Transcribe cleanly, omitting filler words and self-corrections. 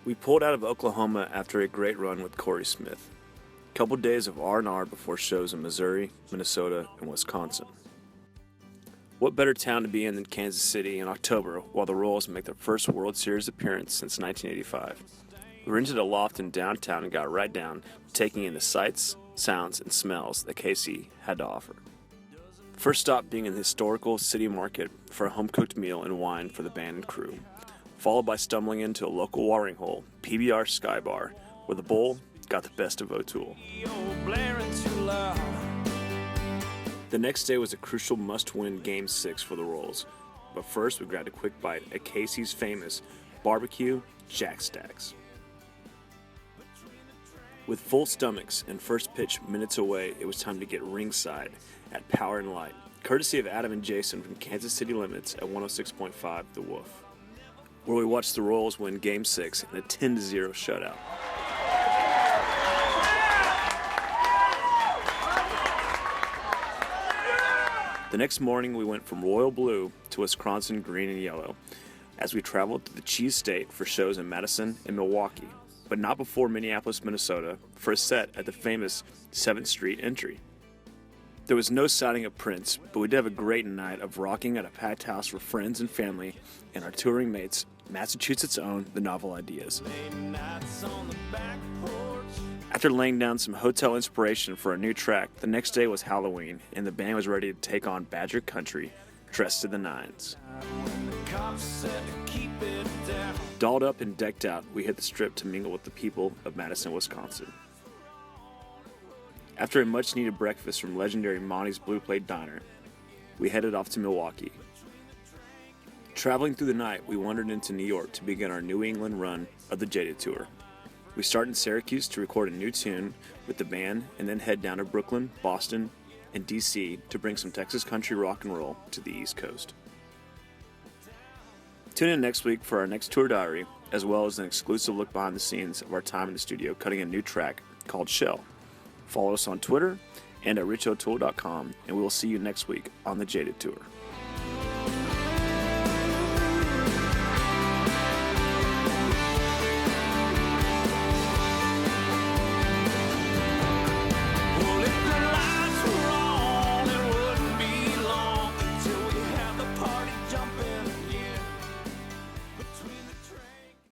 We pulled out of Oklahoma after a great run with Corey Smith. A couple days of R&R before shows in Missouri, Minnesota, and Wisconsin. What better town to be in than Kansas City in October while the Royals make their first World Series appearance since 1985. We rented a loft in downtown and got right down to taking in the sights, sounds, and smells that KC had to offer. First stop being in the historical city market for a home-cooked meal and wine for the band and crew, followed by stumbling into a local watering hole, PBR Sky Bar, where the bowl got the best of O'Toole. The next day was a crucial must-win Game 6 for the Royals, but first we grabbed a quick bite at Casey's famous barbecue Jack Stacks. With full stomachs and first pitch minutes away, it was time to get ringside at Power and Light, courtesy of Adam and Jason from Kansas City Limits at 106.5 The Wolf, where we watched the Royals win Game 6 in a 10-0 shutout. The next morning, we went from royal blue to Wisconsin green and yellow as we traveled to the Cheese State for shows in Madison and Milwaukee, but not before Minneapolis, Minnesota for a set at the famous 7th Street Entry. There was no signing of Prince, but we did have a great night of rocking at a packed house for friends and family and our touring mates, Massachusetts' own The Novel Ideas. After laying down some hotel inspiration for a new track, the next day was Halloween, and the band was ready to take on Badger Country, dressed to the nines. Dolled up and decked out, we hit the strip to mingle with the people of Madison, Wisconsin. After a much-needed breakfast from legendary Monty's Blue Plate Diner, we headed off to Milwaukee. Traveling through the night, we wandered into New York to begin our New England run of the Jaded Tour. We start in Syracuse to record a new tune with the band and then head down to Brooklyn, Boston, and DC to bring some Texas country rock and roll to the East Coast. Tune in next week for our next tour diary, as well as an exclusive look behind the scenes of our time in the studio cutting a new track called Shell. Follow us on Twitter and at richotoole.com, and we will see you next week on the Jaded Tour.